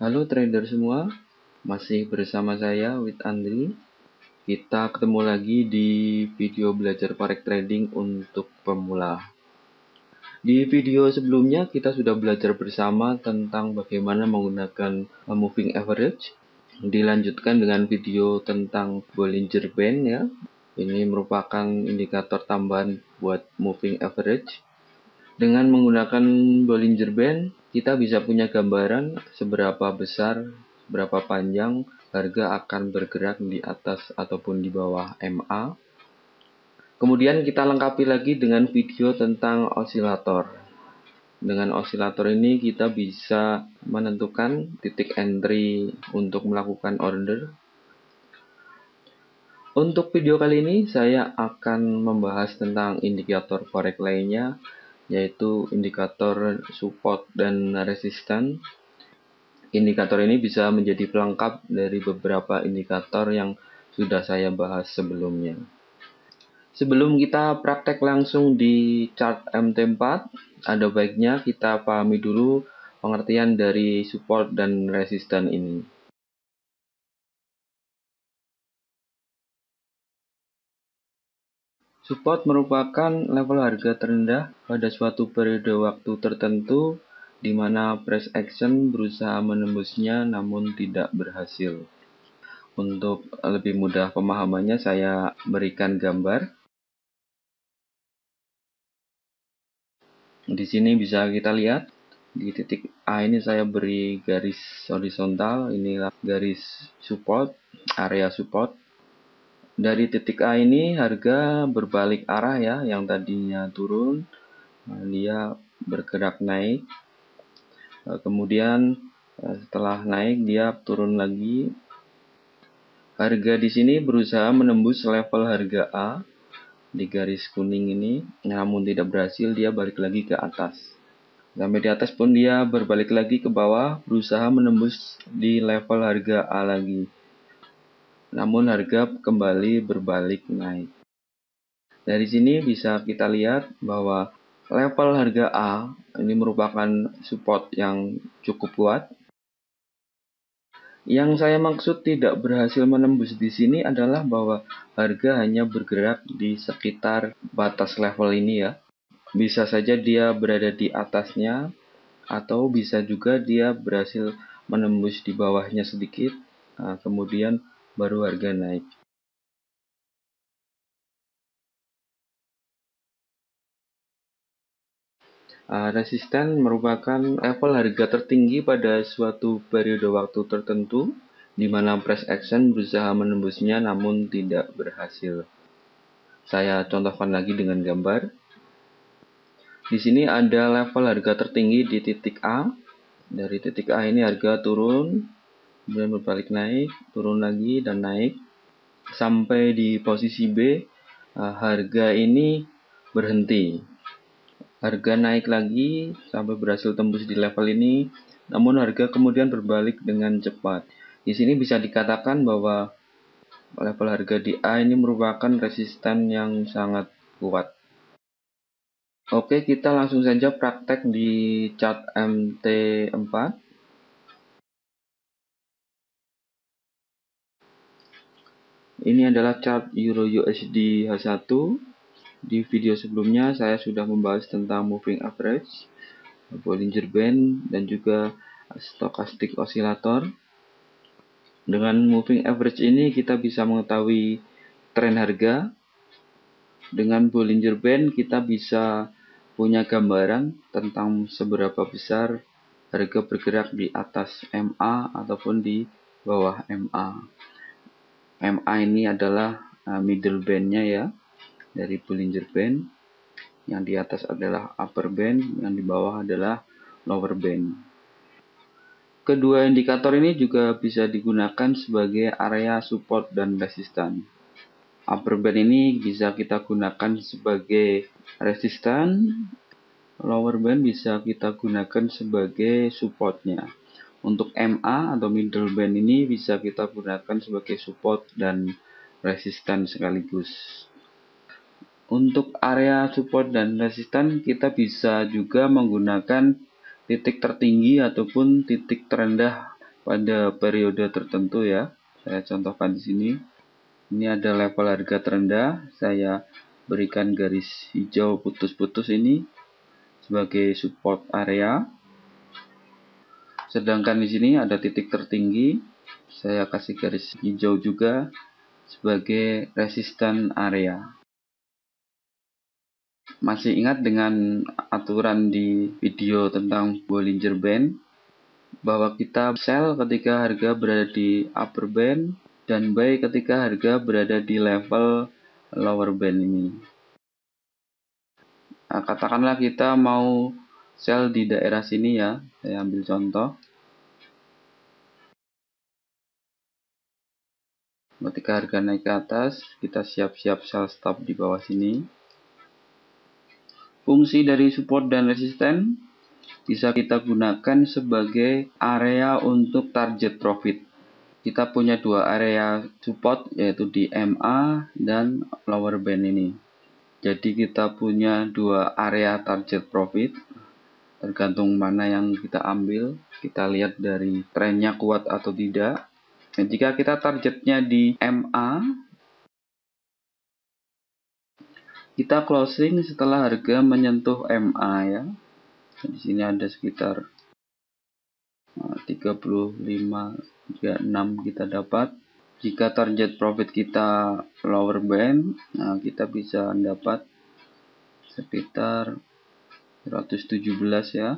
Halo trader semua, masih bersama saya with Andri. Kita ketemu lagi di video belajar forex trading untuk pemula. Di video sebelumnya kita sudah belajar bersama tentang bagaimana menggunakan moving average. Dilanjutkan dengan video tentang Bollinger Band ya. Ini merupakan indikator tambahan buat moving average. Dengan menggunakan Bollinger Band, kita bisa punya gambaran seberapa besar, berapa panjang harga akan bergerak di atas ataupun di bawah MA. Kemudian kita lengkapi lagi dengan video tentang osilator. Dengan osilator ini kita bisa menentukan titik entry untuk melakukan order. Untuk video kali ini saya akan membahas tentang indikator forex lainnya, yaitu indikator support dan resisten. Indikator ini bisa menjadi pelengkap dari beberapa indikator yang sudah saya bahas sebelumnya. Sebelum kita praktek langsung di chart MT4, ada baiknya kita pahami dulu pengertian dari support dan resisten ini. Support merupakan level harga terendah pada suatu periode waktu tertentu di mana price action berusaha menembusnya namun tidak berhasil. Untuk lebih mudah pemahamannya saya berikan gambar. Di sini bisa kita lihat di titik A ini saya beri garis horizontal, inilah garis support, area support. Dari titik A ini harga berbalik arah ya, yang tadinya turun, dia bergerak naik. Kemudian setelah naik dia turun lagi. Harga di sini berusaha menembus level harga A di garis kuning ini, namun tidak berhasil, dia balik lagi ke atas. Sampai di atas pun dia berbalik lagi ke bawah, berusaha menembus di level harga A lagi. Namun harga kembali berbalik naik. Dari sini bisa kita lihat bahwa level harga A ini merupakan support yang cukup kuat. Yang saya maksud tidak berhasil menembus di sini adalah bahwa harga hanya bergerak di sekitar batas level ini ya. Bisa saja dia berada di atasnya, atau bisa juga dia berhasil menembus di bawahnya sedikit, kemudian baru harga naik. Resisten merupakan level harga tertinggi pada suatu periode waktu tertentu, di mana price action berusaha menembusnya namun tidak berhasil. Saya contohkan lagi dengan gambar. Di sini ada level harga tertinggi di titik A. Dari titik A ini harga turun, kemudian berbalik naik, turun lagi dan naik. Sampai di posisi B, harga ini berhenti. Harga naik lagi sampai berhasil tembus di level ini, namun harga kemudian berbalik dengan cepat. Di sini bisa dikatakan bahwa level harga di A ini merupakan resisten yang sangat kuat. Oke, kita langsung saja praktek di chart MT4. Ini adalah chart Euro USD H1. Di video sebelumnya saya sudah membahas tentang moving average, Bollinger Band, dan juga stochastic oscillator. Dengan moving average ini kita bisa mengetahui tren harga. Dengan Bollinger Band kita bisa punya gambaran tentang seberapa besar harga bergerak di atas MA ataupun di bawah MA. MA ini adalah middle band-nya ya, dari Bollinger Band. Yang di atas adalah upper band, yang di bawah adalah lower band. Kedua indikator ini juga bisa digunakan sebagai area support dan resisten. Upper band ini bisa kita gunakan sebagai resisten, lower band bisa kita gunakan sebagai supportnya. Untuk MA atau middle band ini bisa kita gunakan sebagai support dan resisten sekaligus. Untuk area support dan resisten kita bisa juga menggunakan titik tertinggi ataupun titik terendah pada periode tertentu ya. Saya contohkan di sini. Ini ada level harga terendah. Saya berikan garis hijau putus-putus ini sebagai support area. Sedangkan di sini ada titik tertinggi. Saya kasih garis hijau juga sebagai resisten area. Masih ingat dengan aturan di video tentang Bollinger Band bahwa kita sell ketika harga berada di upper band dan buy ketika harga berada di level lower band ini. Nah, katakanlah kita mau sell di daerah sini ya, saya ambil contoh. Ketika harga naik ke atas, kita siap-siap sell stop di bawah sini. Fungsi dari support dan resisten bisa kita gunakan sebagai area untuk target profit. Kita punya dua area support yaitu di MA dan lower band ini. Jadi kita punya dua area target profit. Tergantung mana yang kita ambil. Kita lihat dari trennya kuat atau tidak. Dan jika kita targetnya di MA, kita closing setelah harga menyentuh MA ya. Di sini ada sekitar 35,36 kita dapat. Jika target profit kita lower band, nah kita bisa dapat sekitar 117 ya.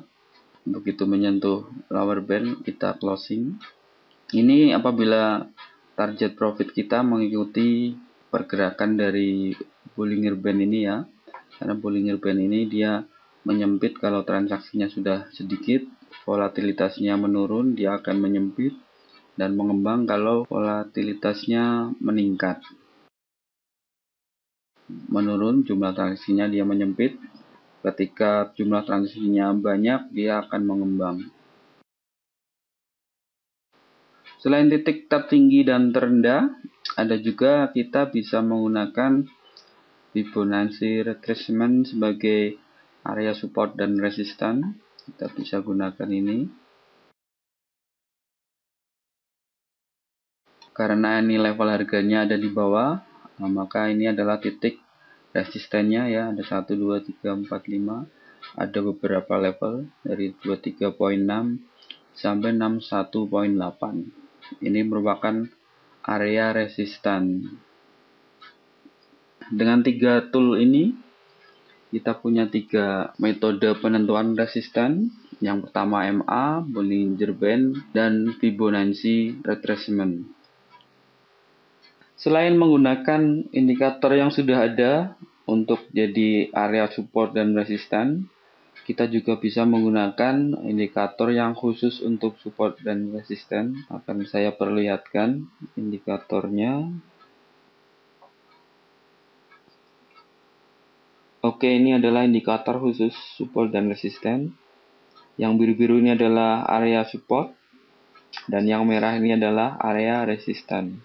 Begitu menyentuh lower band, kita closing. Ini apabila target profit kita mengikuti pergerakan dari Bollinger Band ini ya. Karena Bollinger Band ini dia menyempit kalau transaksinya sudah sedikit, volatilitasnya menurun, dia akan menyempit dan mengembang kalau volatilitasnya meningkat. Menurun jumlah transaksinya dia menyempit, ketika jumlah transaksinya banyak dia akan mengembang. Selain titik tertinggi dan terendah, ada juga kita bisa menggunakan Fibonacci retracement sebagai area support dan resisten. Kita bisa gunakan ini. Karena ini level harganya ada di bawah, nah maka ini adalah titik resistennya ya. Ada 1, 2, 3, 4, 5. Ada beberapa level dari 23.6 sampai 61.8. Ini merupakan area resisten. Dengan 3 tool ini, kita punya 3 metode penentuan resisten. Yang pertama MA, Bollinger Band, dan Fibonacci retracement. Selain menggunakan indikator yang sudah ada untuk jadi area support dan resisten, kita juga bisa menggunakan indikator yang khusus untuk support dan resisten. Akan saya perlihatkan indikatornya. Oke, ini adalah indikator khusus support dan resisten. Yang biru-biru ini adalah area support, dan yang merah ini adalah area resisten.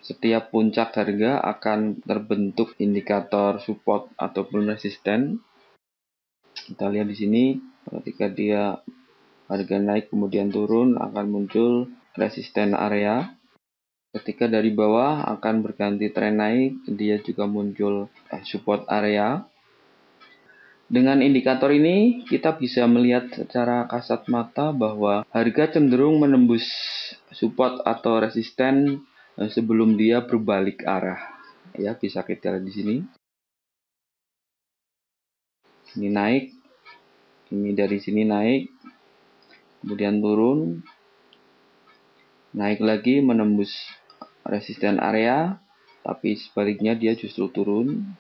Setiap puncak harga akan terbentuk indikator support ataupun resisten. Kita lihat di sini, ketika dia harga naik kemudian turun akan muncul resisten area. Ketika dari bawah akan berganti tren naik, dia juga muncul support area. Dengan indikator ini kita bisa melihat secara kasat mata bahwa harga cenderung menembus support atau resisten sebelum dia berbalik arah. Ya, bisa kita lihat di sini. Ini naik, ini dari sini naik, kemudian turun, naik lagi menembus resisten area, tapi sebaliknya dia justru turun.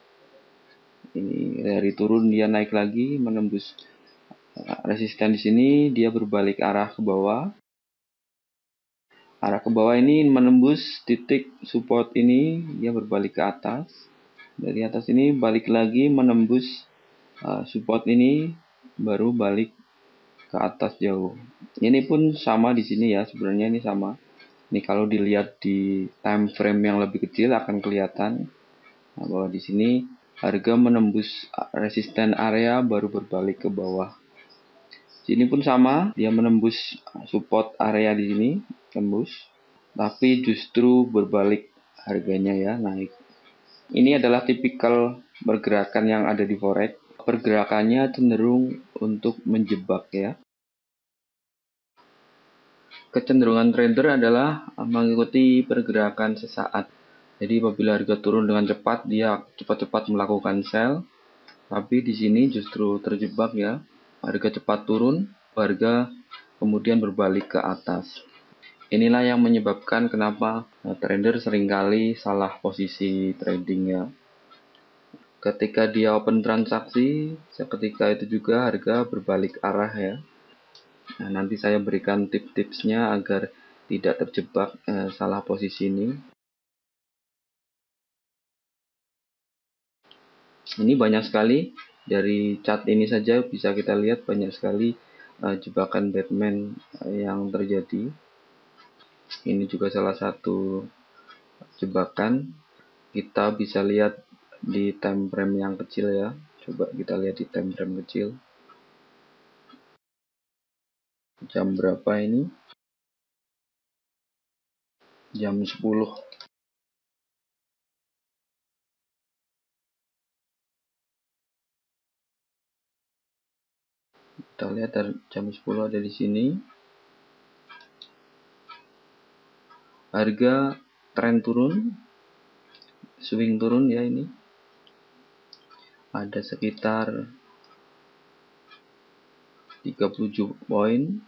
Ini dari turun dia naik lagi menembus resisten di sini, dia berbalik arah ke bawah. Arah ke bawah ini menembus titik support ini, dia berbalik ke atas. Dari atas ini balik lagi menembus support ini, baru balik ke atas jauh. Ini pun sama di sini ya, sebenarnya ini sama. Ini kalau dilihat di time frame yang lebih kecil akan kelihatan bahwa di sini harga menembus resisten area baru berbalik ke bawah. Sini pun sama, dia menembus support area di sini, tembus, tapi justru berbalik harganya ya, naik. Ini adalah tipikal pergerakan yang ada di forex. Pergerakannya cenderung untuk menjebak ya. Kecenderungan trader adalah mengikuti pergerakan sesaat. Jadi apabila harga turun dengan cepat, dia cepat-cepat melakukan sell. Tapi di sini justru terjebak ya. Harga cepat turun, harga kemudian berbalik ke atas. Inilah yang menyebabkan kenapa trader seringkali salah posisi trading ya. Ketika dia open transaksi, seketika itu juga harga berbalik arah ya. Nah, nanti saya berikan tips-tipsnya agar tidak terjebak salah posisi ini. Ini banyak sekali, dari chart ini saja bisa kita lihat banyak sekali jebakan Batman yang terjadi. Ini juga salah satu jebakan. Kita bisa lihat di time frame yang kecil ya. Coba kita lihat di time frame kecil. Jam berapa ini? Jam 10. Kita lihat jam 10 ada di sini. Harga tren turun, swing turun ya ini. Ada sekitar 37 poin.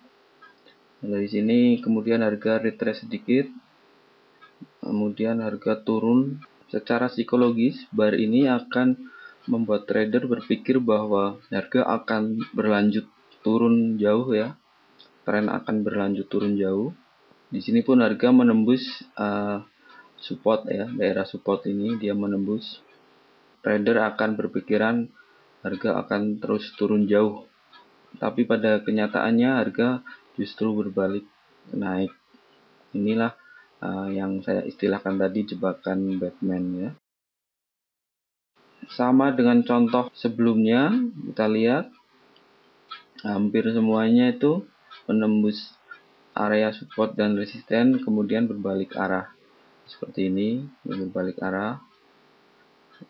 Dari sini kemudian harga retrace sedikit. Kemudian harga turun. Secara psikologis, bar ini akan membuat trader berpikir bahwa harga akan berlanjut turun jauh ya. Tren akan berlanjut turun jauh. Di sini pun harga menembus support ya, daerah support ini dia menembus. Trader akan berpikiran harga akan terus turun jauh. Tapi pada kenyataannya harga justru berbalik naik. Inilah yang saya istilahkan tadi jebakan Batman ya. Sama dengan contoh sebelumnya, kita lihat hampir semuanya itu menembus area support dan resisten kemudian berbalik arah seperti ini, berbalik arah,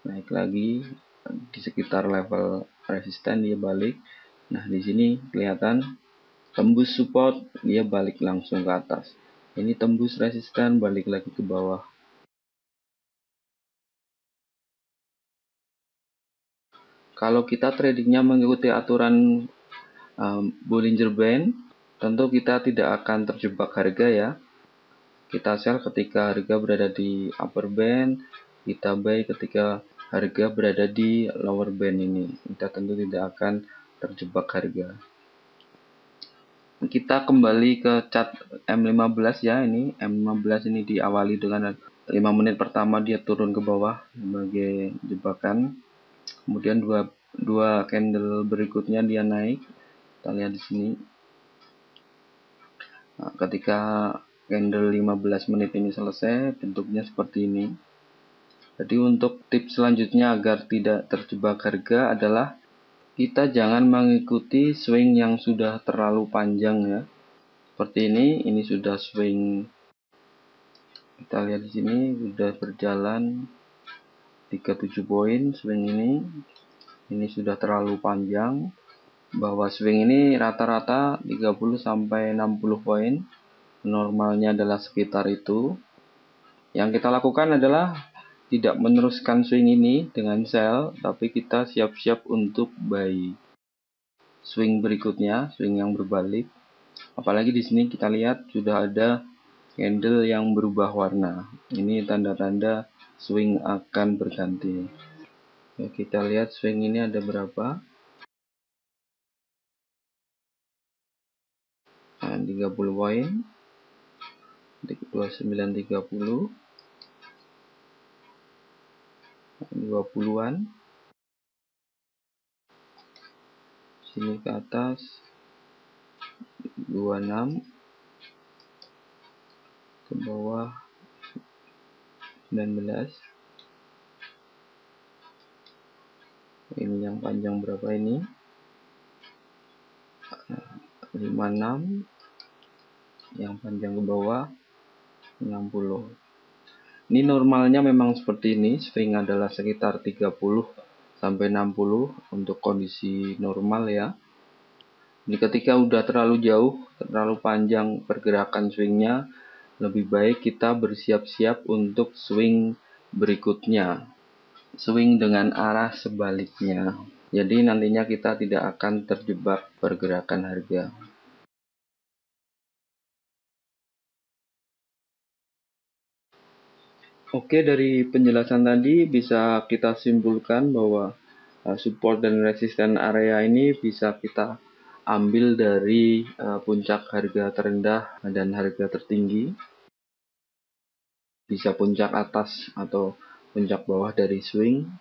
naik lagi di sekitar level resisten dia balik. Nah di sini kelihatan tembus support dia balik langsung ke atas. Ini tembus resisten balik lagi ke bawah. Kalau kita tradingnya mengikuti aturan Bollinger Band, tentu kita tidak akan terjebak harga ya. Kita sell ketika harga berada di upper band, kita buy ketika harga berada di lower band ini. Kita tentu tidak akan terjebak harga. Kita kembali ke chart M15 ya, ini M15 ini diawali dengan 5 menit pertama dia turun ke bawah sebagai jebakan. Kemudian dua candle berikutnya dia naik. Kita lihat di sini. Nah, ketika candle 15 menit ini selesai, bentuknya seperti ini. Jadi untuk tips selanjutnya agar tidak terjebak harga adalah kita jangan mengikuti swing yang sudah terlalu panjang ya. Seperti ini sudah swing. Kita lihat di sini sudah berjalan 37 poin swing ini. Ini sudah terlalu panjang. Bahwa swing ini rata-rata 30 sampai 60 poin. Normalnya adalah sekitar itu. Yang kita lakukan adalah tidak meneruskan swing ini dengan sell, tapi kita siap-siap untuk buy swing berikutnya, swing yang berbalik. Apalagi di sini kita lihat sudah ada candle yang berubah warna. Ini tanda-tanda swing akan berganti. Ya, kita lihat swing ini ada berapa? 30 poin. 29.30. 20-an. Sini ke atas 26, ke bawah 19. Ini yang panjang berapa ini? 56, yang panjang ke bawah 60. Ini normalnya memang seperti ini, swing adalah sekitar 30 sampai 60 untuk kondisi normal ya. Ini ketika udah terlalu jauh, terlalu panjang pergerakan swingnya, lebih baik kita bersiap-siap untuk swing berikutnya, swing dengan arah sebaliknya. Jadi nantinya kita tidak akan terjebak pergerakan harga. Oke, dari penjelasan tadi bisa kita simpulkan bahwa support dan resisten area ini bisa kita ambil dari puncak harga terendah dan harga tertinggi. Bisa puncak atas atau puncak bawah dari swing.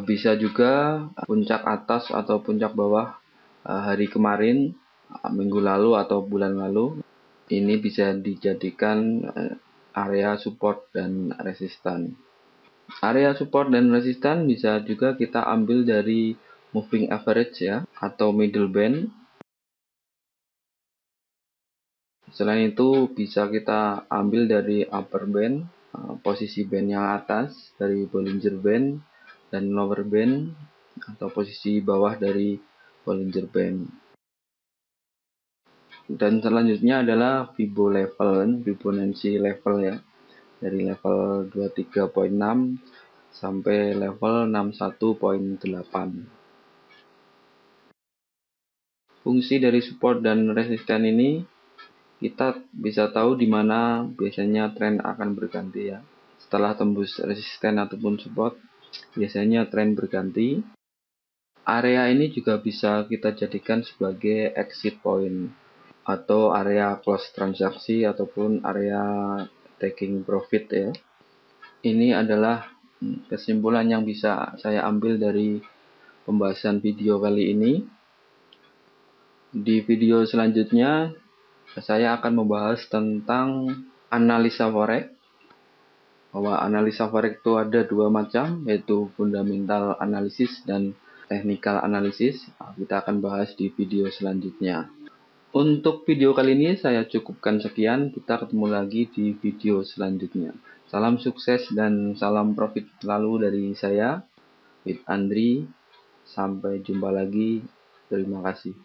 Bisa juga puncak atas atau puncak bawah hari kemarin, minggu lalu atau bulan lalu. Ini bisa dijadikan area support dan resistan. Area support dan resistan bisa juga kita ambil dari moving average ya, atau middle band. Selain itu bisa kita ambil dari upper band, posisi band yang atas dari Bollinger Band, dan lower band atau posisi bawah dari Bollinger Band. Dan selanjutnya adalah Fibonacci level ya, dari level 23.6 sampai level 61.8. Fungsi dari support dan resisten ini kita bisa tahu di mana biasanya tren akan berganti ya. Setelah tembus resisten ataupun support, biasanya tren berganti. Area ini juga bisa kita jadikan sebagai exit point atau area close transaksi ataupun area taking profit ya. Ini adalah kesimpulan yang bisa saya ambil dari pembahasan video kali ini. Di video selanjutnya saya akan membahas tentang analisa forex. Bahwa analisa forex itu ada dua macam, yaitu fundamental analysis dan technical analysis. Kita akan bahas di video selanjutnya. Untuk video kali ini saya cukupkan sekian. Kita ketemu lagi di video selanjutnya. Salam sukses dan salam profit selalu dari saya, With Andri. Sampai jumpa lagi. Terima kasih.